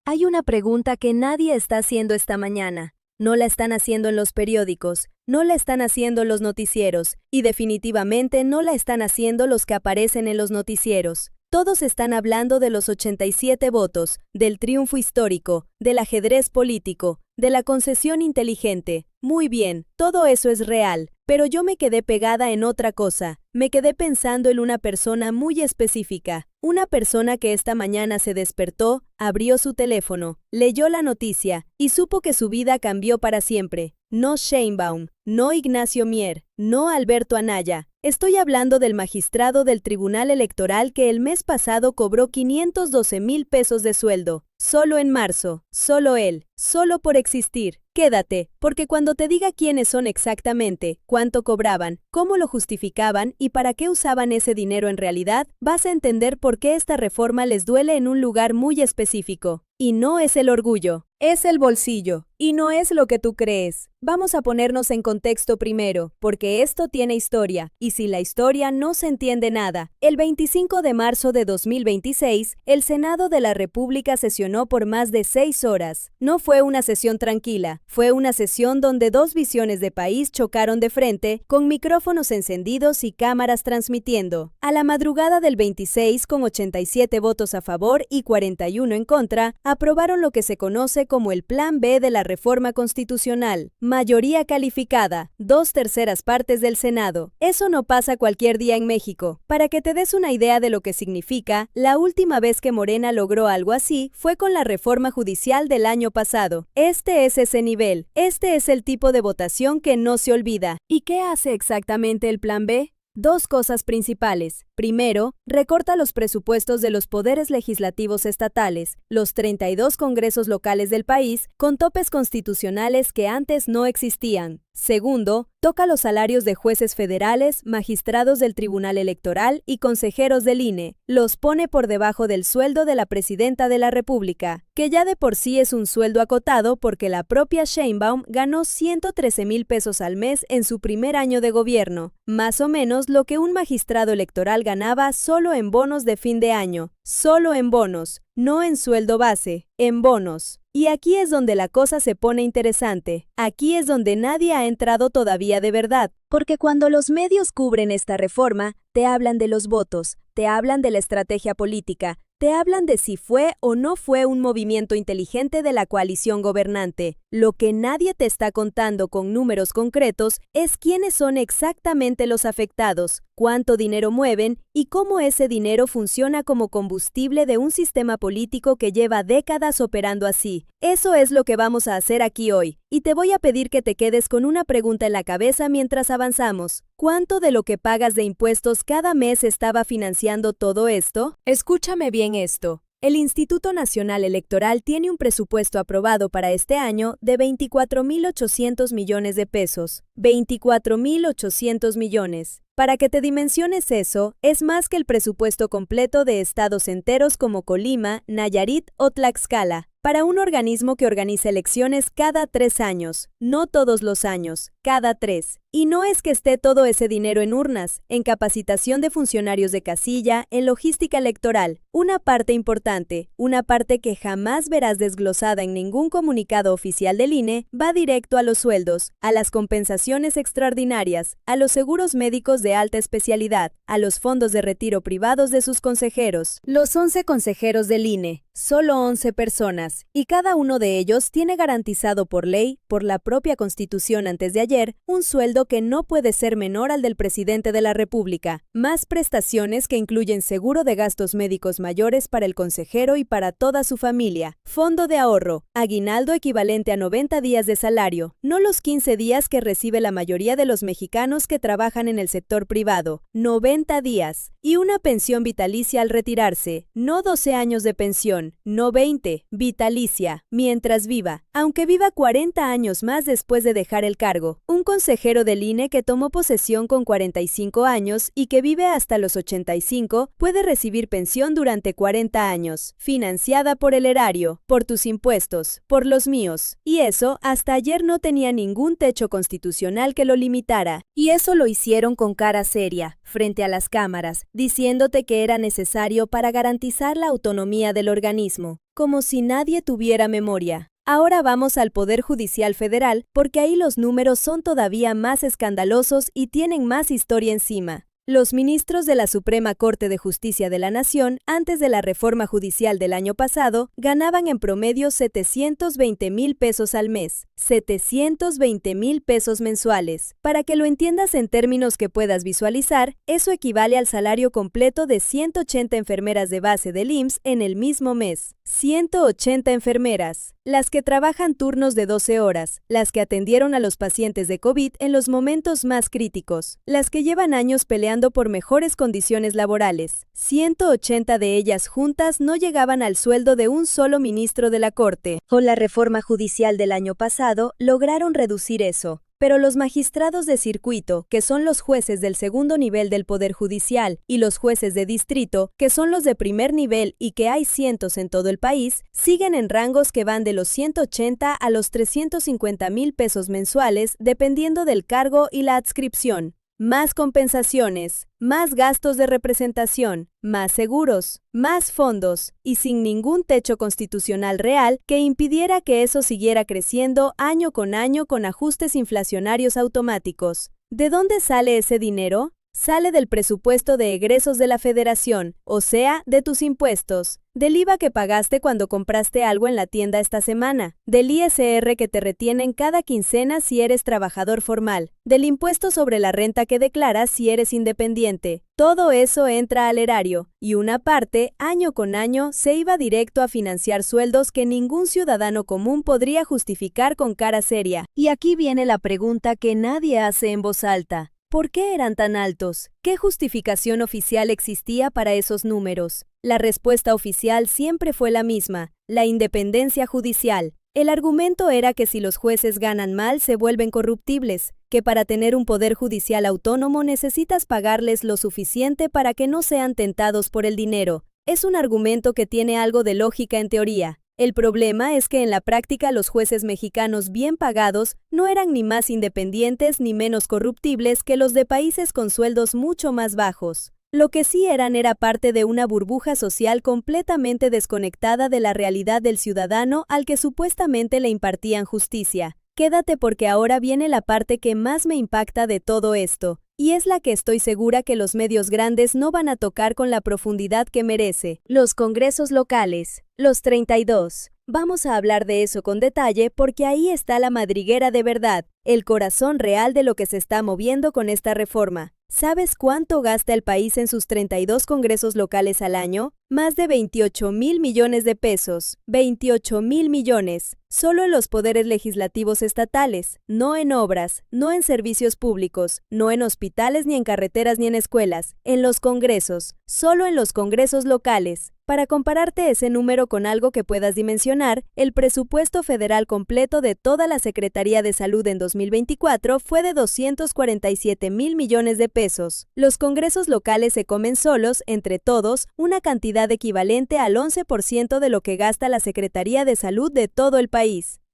Hay una pregunta que nadie está haciendo esta mañana. No la están haciendo en los periódicos, no la están haciendo los noticieros, y definitivamente no la están haciendo los que aparecen en los noticieros. Todos están hablando de los 87 votos, del triunfo histórico, del ajedrez político, de la concesión inteligente. Muy bien, todo eso es real, pero yo me quedé pegada en otra cosa. Me quedé pensando en una persona muy específica. Una persona que esta mañana se despertó, abrió su teléfono, leyó la noticia y supo que su vida cambió para siempre. No Sheinbaum, no Ignacio Mier, no Alberto Anaya. Estoy hablando del magistrado del Tribunal Electoral que el mes pasado cobró 512,000 pesos de sueldo. Solo en marzo, solo él, solo por existir. Quédate, porque cuando te diga quiénes son exactamente, cuánto cobraban, cómo lo justificaban y para qué usaban ese dinero en realidad, vas a entender por qué esta reforma les duele en un lugar muy específico. Y no es el orgullo, es el bolsillo, y no es lo que tú crees. Vamos a ponernos en contexto primero, porque esto tiene historia, y sin la historia no se entiende nada. El 25 de marzo de 2026, el Senado de la República sesionó por más de 6 horas. No fue una sesión tranquila, fue una sesión donde dos visiones de país chocaron de frente, con micrófonos encendidos y cámaras transmitiendo. A la madrugada del 26, con 87 votos a favor y 41 en contra, aprobaron lo que se conoce como el Plan B de la reforma constitucional. Mayoría calificada, 2/3 partes del Senado. Eso no pasa cualquier día en México. Para que te des una idea de lo que significa, la última vez que Morena logró algo así fue con la reforma judicial del año pasado. Este es ese nivel. Este es el tipo de votación que no se olvida. ¿Y qué hace exactamente el Plan B? Dos cosas principales. Primero, recorta los presupuestos de los poderes legislativos estatales, los 32 congresos locales del país, con topes constitucionales que antes no existían. Segundo, toca los salarios de jueces federales, magistrados del Tribunal Electoral y consejeros del INE. Los pone por debajo del sueldo de la presidenta de la República, que ya de por sí es un sueldo acotado porque la propia Sheinbaum ganó 113,000 pesos al mes en su primer año de gobierno, más o menos lo que un magistrado electoral ganaba solo en bonos de fin de año, solo en bonos, no en sueldo base, en bonos. Y aquí es donde la cosa se pone interesante, aquí es donde nadie ha entrado todavía de verdad, porque cuando los medios cubren esta reforma, te hablan de los votos, te hablan de la estrategia política, te hablan de si fue o no fue un movimiento inteligente de la coalición gobernante. Lo que nadie te está contando con números concretos es quiénes son exactamente los afectados, cuánto dinero mueven y cómo ese dinero funciona como combustible de un sistema político que lleva décadas operando así. Eso es lo que vamos a hacer aquí hoy, y te voy a pedir que te quedes con una pregunta en la cabeza mientras avanzamos. ¿Cuánto de lo que pagas de impuestos cada mes estaba financiando todo esto? Escúchame bien esto. El Instituto Nacional Electoral tiene un presupuesto aprobado para este año de 24,800 millones de pesos. 24,800 millones. Para que te dimensiones eso, es más que el presupuesto completo de estados enteros como Colima, Nayarit o Tlaxcala. Para un organismo que organiza elecciones cada 3 años, no todos los años, cada 3. Y no es que esté todo ese dinero en urnas, en capacitación de funcionarios de casilla, en logística electoral. Una parte importante, una parte que jamás verás desglosada en ningún comunicado oficial del INE, va directo a los sueldos, a las compensaciones extraordinarias, a los seguros médicos de alta especialidad, a los fondos de retiro privados de sus consejeros. Los 11 consejeros del INE, solo 11 personas, y cada uno de ellos tiene garantizado por ley, por la propia Constitución antes de ayer, un sueldo que no puede ser menor al del presidente de la República, más prestaciones que incluyen seguro de gastos médicos mayores para el consejero y para toda su familia, fondo de ahorro, aguinaldo equivalente a 90 días de salario, no los 15 días que recibe la mayoría de los mexicanos que trabajan en el sector privado, 90 días, y una pensión vitalicia al retirarse, no 12 años de pensión, no 20, vitalicia, mientras viva, aunque viva 40 años más después de dejar el cargo. Un consejero del INE que tomó posesión con 45 años y que vive hasta los 85 puede recibir pensión durante 40 años, financiada por el erario, por tus impuestos, por los míos. Y eso hasta ayer no tenía ningún techo constitucional que lo limitara. Y eso lo hicieron con cara seria, frente a las cámaras, diciéndote que era necesario para garantizar la autonomía del organismo, como si nadie tuviera memoria. Ahora vamos al Poder Judicial Federal, porque ahí los números son todavía más escandalosos y tienen más historia encima. Los ministros de la Suprema Corte de Justicia de la Nación, antes de la reforma judicial del año pasado, ganaban en promedio 720,000 pesos al mes, 720,000 pesos mensuales. Para que lo entiendas en términos que puedas visualizar, eso equivale al salario completo de 180 enfermeras de base del IMSS en el mismo mes. 180 enfermeras, las que trabajan turnos de 12 horas, las que atendieron a los pacientes de COVID en los momentos más críticos, las que llevan años peleando por mejores condiciones laborales. 180 de ellas juntas no llegaban al sueldo de un solo ministro de la Corte. Con la reforma judicial del año pasado, lograron reducir eso. Pero los magistrados de circuito, que son los jueces del segundo nivel del Poder Judicial, y los jueces de distrito, que son los de primer nivel y que hay cientos en todo el país, siguen en rangos que van de los 180 a los 350,000 pesos mensuales, dependiendo del cargo y la adscripción. Más compensaciones, más gastos de representación, más seguros, más fondos, y sin ningún techo constitucional real que impidiera que eso siguiera creciendo año con año con ajustes inflacionarios automáticos. ¿De dónde sale ese dinero? Sale del presupuesto de egresos de la Federación, o sea, de tus impuestos, del IVA que pagaste cuando compraste algo en la tienda esta semana, del ISR que te retienen cada quincena si eres trabajador formal, del impuesto sobre la renta que declaras si eres independiente. Todo eso entra al erario, y una parte, año con año, se iba directo a financiar sueldos que ningún ciudadano común podría justificar con cara seria. Y aquí viene la pregunta que nadie hace en voz alta. ¿Por qué eran tan altos? ¿Qué justificación oficial existía para esos números? La respuesta oficial siempre fue la misma: la independencia judicial. El argumento era que si los jueces ganan mal se vuelven corruptibles, que para tener un poder judicial autónomo necesitas pagarles lo suficiente para que no sean tentados por el dinero. Es un argumento que tiene algo de lógica en teoría. El problema es que en la práctica los jueces mexicanos bien pagados no eran ni más independientes ni menos corruptibles que los de países con sueldos mucho más bajos. Lo que sí eran era parte de una burbuja social completamente desconectada de la realidad del ciudadano al que supuestamente le impartían justicia. Quédate porque ahora viene la parte que más me impacta de todo esto, y es la que estoy segura que los medios grandes no van a tocar con la profundidad que merece. Los congresos locales, los 32. Vamos a hablar de eso con detalle porque ahí está la madriguera de verdad, el corazón real de lo que se está moviendo con esta reforma. ¿Sabes cuánto gasta el país en sus 32 congresos locales al año? Más de 28,000 millones de pesos. 28,000 millones. Solo en los poderes legislativos estatales, no en obras, no en servicios públicos, no en hospitales ni en carreteras ni en escuelas, en los congresos, solo en los congresos locales. Para compararte ese número con algo que puedas dimensionar, el presupuesto federal completo de toda la Secretaría de Salud en 2024 fue de 247,000 millones de pesos. Los congresos locales se comen solos, entre todos, una cantidad equivalente al 11% de lo que gasta la Secretaría de Salud de todo el país.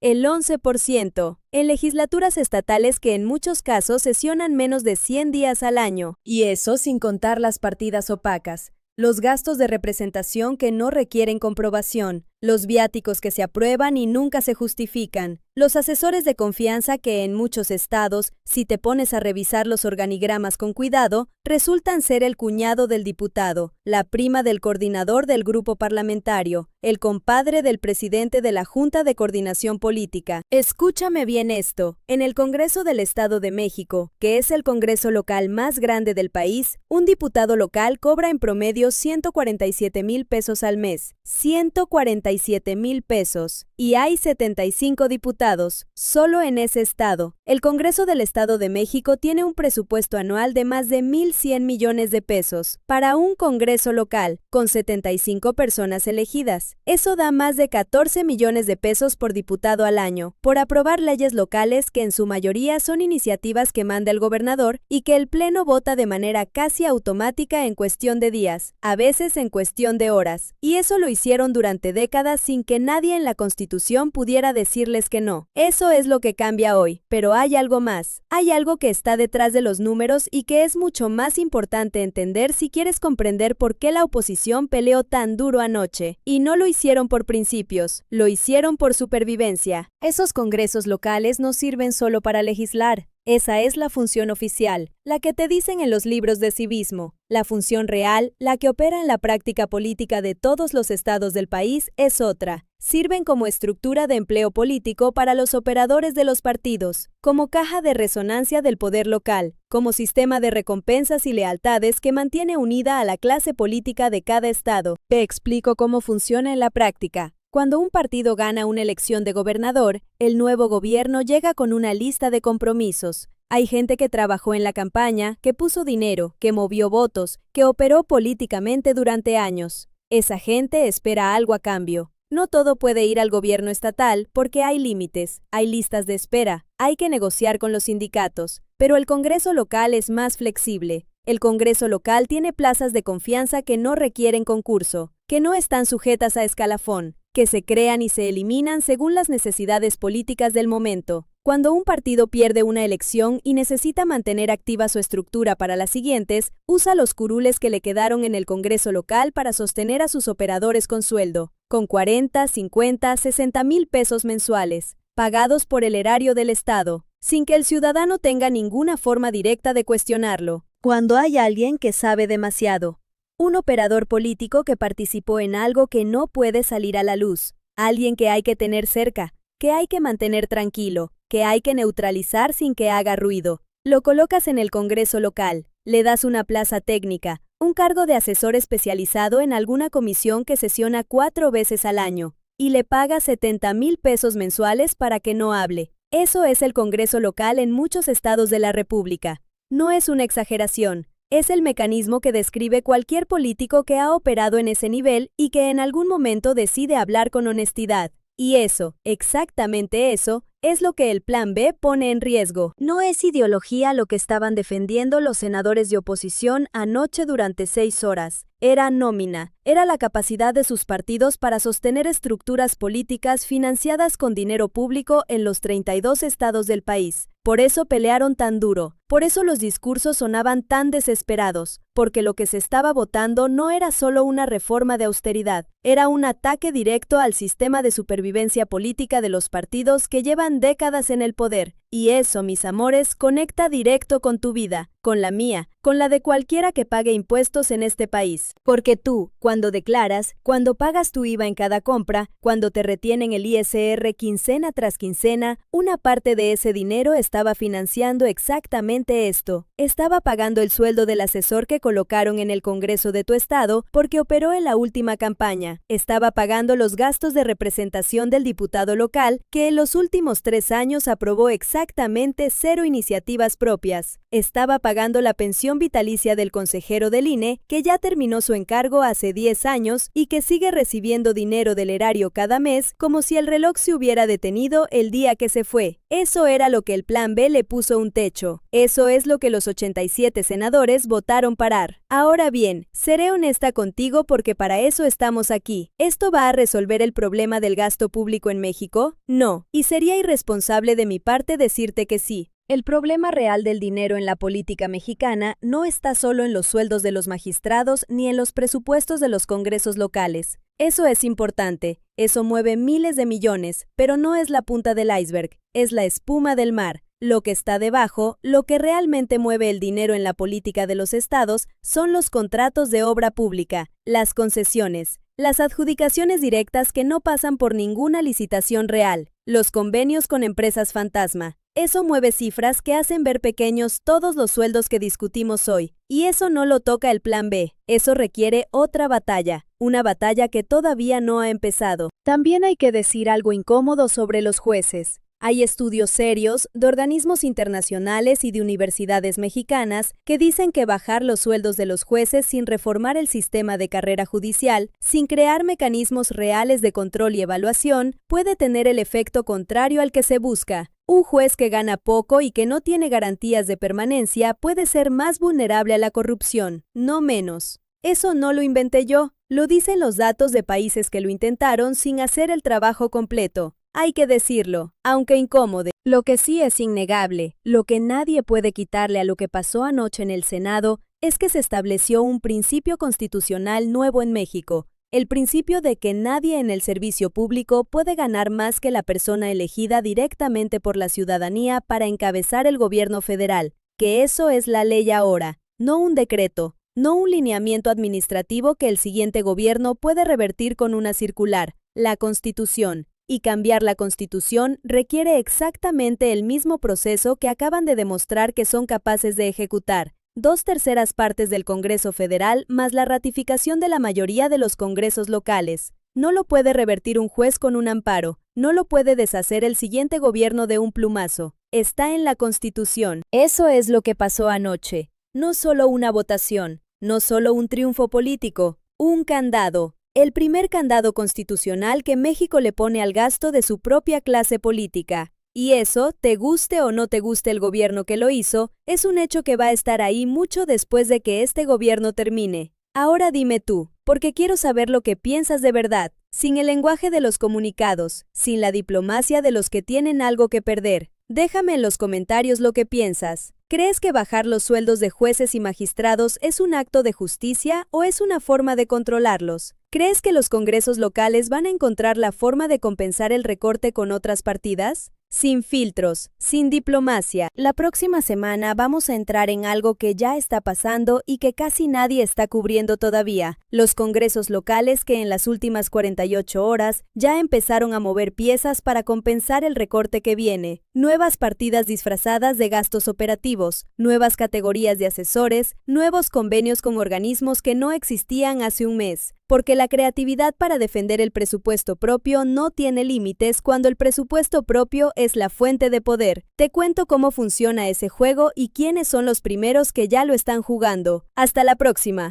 El 11%, en legislaturas estatales que en muchos casos sesionan menos de 100 días al año. Y eso sin contar las partidas opacas, los gastos de representación que no requieren comprobación, los viáticos que se aprueban y nunca se justifican, los asesores de confianza que en muchos estados, si te pones a revisar los organigramas con cuidado, resultan ser el cuñado del diputado, la prima del coordinador del grupo parlamentario, el compadre del presidente de la Junta de Coordinación Política. Escúchame bien esto, en el Congreso del Estado de México, que es el congreso local más grande del país, un diputado local cobra en promedio 147,000 pesos al mes. 147,000 pesos. Y hay 75 diputados, solo en ese estado. El Congreso del Estado de México tiene un presupuesto anual de más de 1,100 millones de pesos para un congreso local, con 75 personas elegidas. Eso da más de 14 millones de pesos por diputado al año, por aprobar leyes locales que en su mayoría son iniciativas que manda el gobernador y que el Pleno vota de manera casi automática en cuestión de días, a veces en cuestión de horas. Y eso lo hicieron durante décadas décadas sin que nadie en la Constitución pudiera decirles que no. Eso es lo que cambia hoy, pero hay algo más. Hay algo que está detrás de los números y que es mucho más importante entender si quieres comprender por qué la oposición peleó tan duro anoche. Y no lo hicieron por principios, lo hicieron por supervivencia. Esos congresos locales no sirven solo para legislar. Esa es la función oficial, la que te dicen en los libros de civismo. La función real, la que opera en la práctica política de todos los estados del país, es otra. Sirven como estructura de empleo político para los operadores de los partidos, como caja de resonancia del poder local, como sistema de recompensas y lealtades que mantiene unida a la clase política de cada estado. Te explico cómo funciona en la práctica. Cuando un partido gana una elección de gobernador, el nuevo gobierno llega con una lista de compromisos. Hay gente que trabajó en la campaña, que puso dinero, que movió votos, que operó políticamente durante años. Esa gente espera algo a cambio. No todo puede ir al gobierno estatal porque hay límites, hay listas de espera, hay que negociar con los sindicatos. Pero el Congreso local es más flexible. El Congreso local tiene plazas de confianza que no requieren concurso, que no están sujetas a escalafón, que se crean y se eliminan según las necesidades políticas del momento. Cuando un partido pierde una elección y necesita mantener activa su estructura para las siguientes, usa los curules que le quedaron en el Congreso local para sostener a sus operadores con sueldo, con 40, 50, 60 mil pesos mensuales, pagados por el erario del Estado, sin que el ciudadano tenga ninguna forma directa de cuestionarlo. Cuando hay alguien que sabe demasiado, un operador político que participó en algo que no puede salir a la luz, alguien que hay que tener cerca, que hay que mantener tranquilo, que hay que neutralizar sin que haga ruido. Lo colocas en el Congreso local, le das una plaza técnica, un cargo de asesor especializado en alguna comisión que sesiona 4 veces al año, y le pagas 70 mil pesos mensuales para que no hable. Eso es el Congreso local en muchos estados de la República. No es una exageración. Es el mecanismo que describe cualquier político que ha operado en ese nivel y que en algún momento decide hablar con honestidad. Y eso, exactamente eso, es lo que el Plan B pone en riesgo. No es ideología lo que estaban defendiendo los senadores de oposición anoche durante 6 horas. Era nómina. Era la capacidad de sus partidos para sostener estructuras políticas financiadas con dinero público en los 32 estados del país. Por eso pelearon tan duro. Por eso los discursos sonaban tan desesperados, porque lo que se estaba votando no era solo una reforma de austeridad, era un ataque directo al sistema de supervivencia política de los partidos que llevan décadas en el poder. Y eso, mis amores, conecta directo con tu vida, con la mía, con la de cualquiera que pague impuestos en este país. Porque tú, cuando declaras, cuando pagas tu IVA en cada compra, cuando te retienen el ISR quincena tras quincena, una parte de ese dinero estaba financiando exactamente esto. Estaba pagando el sueldo del asesor que colocaron en el Congreso de tu estado porque operó en la última campaña. Estaba pagando los gastos de representación del diputado local que en los últimos 3 años aprobó exactamente 0 iniciativas propias. Estaba pagando la pensión vitalicia del consejero del INE, que ya terminó su encargo hace 10 años y que sigue recibiendo dinero del erario cada mes como si el reloj se hubiera detenido el día que se fue. Eso era lo que el Plan B le puso un techo. Eso es lo que los 87 senadores votaron parar. Ahora bien, seré honesta contigo porque para eso estamos aquí. ¿Esto va a resolver el problema del gasto público en México? No, y sería irresponsable de mi parte decirte que sí. El problema real del dinero en la política mexicana no está solo en los sueldos de los magistrados ni en los presupuestos de los congresos locales. Eso es importante, eso mueve miles de millones, pero no es la punta del iceberg, es la espuma del mar. Lo que está debajo, lo que realmente mueve el dinero en la política de los estados, son los contratos de obra pública, las concesiones, las adjudicaciones directas que no pasan por ninguna licitación real, los convenios con empresas fantasma. Eso mueve cifras que hacen ver pequeños todos los sueldos que discutimos hoy, y eso no lo toca el Plan B. Eso requiere otra batalla, una batalla que todavía no ha empezado. También hay que decir algo incómodo sobre los jueces. Hay estudios serios de organismos internacionales y de universidades mexicanas que dicen que bajar los sueldos de los jueces sin reformar el sistema de carrera judicial, sin crear mecanismos reales de control y evaluación, puede tener el efecto contrario al que se busca. Un juez que gana poco y que no tiene garantías de permanencia puede ser más vulnerable a la corrupción, no menos. Eso no lo inventé yo, Lo dicen los datos de países que lo intentaron sin hacer el trabajo completo. Hay que decirlo, aunque incómodo. Lo que sí es innegable, lo que nadie puede quitarle a lo que pasó anoche en el Senado, es que se estableció un principio constitucional nuevo en México, el principio de que nadie en el servicio público puede ganar más que la persona elegida directamente por la ciudadanía para encabezar el gobierno federal, que eso es la ley ahora, no un decreto, no un lineamiento administrativo que el siguiente gobierno puede revertir con una circular, la Constitución. Y cambiar la Constitución requiere exactamente el mismo proceso que acaban de demostrar que son capaces de ejecutar. 2/3 partes del Congreso Federal más la ratificación de la mayoría de los congresos locales. No lo puede revertir un juez con un amparo, no lo puede deshacer el siguiente gobierno de un plumazo. Está en la Constitución. Eso es lo que pasó anoche. No solo una votación, no solo un triunfo político, un candado. El primer candado constitucional que México le pone al gasto de su propia clase política. Y eso, te guste o no te guste el gobierno que lo hizo, es un hecho que va a estar ahí mucho después de que este gobierno termine. Ahora dime tú, porque quiero saber lo que piensas de verdad, sin el lenguaje de los comunicados, sin la diplomacia de los que tienen algo que perder. Déjame en los comentarios lo que piensas. ¿Crees que bajar los sueldos de jueces y magistrados es un acto de justicia o es una forma de controlarlos? ¿Crees que los congresos locales van a encontrar la forma de compensar el recorte con otras partidas? Sin filtros, sin diplomacia. La próxima semana vamos a entrar en algo que ya está pasando y que casi nadie está cubriendo todavía. Los congresos locales que en las últimas 48 horas ya empezaron a mover piezas para compensar el recorte que viene. Nuevas partidas disfrazadas de gastos operativos, nuevas categorías de asesores, nuevos convenios con organismos que no existían hace un mes. Porque la creatividad para defender el presupuesto propio no tiene límites cuando el presupuesto propio es la fuente de poder. Te cuento cómo funciona ese juego y quiénes son los primeros que ya lo están jugando. Hasta la próxima.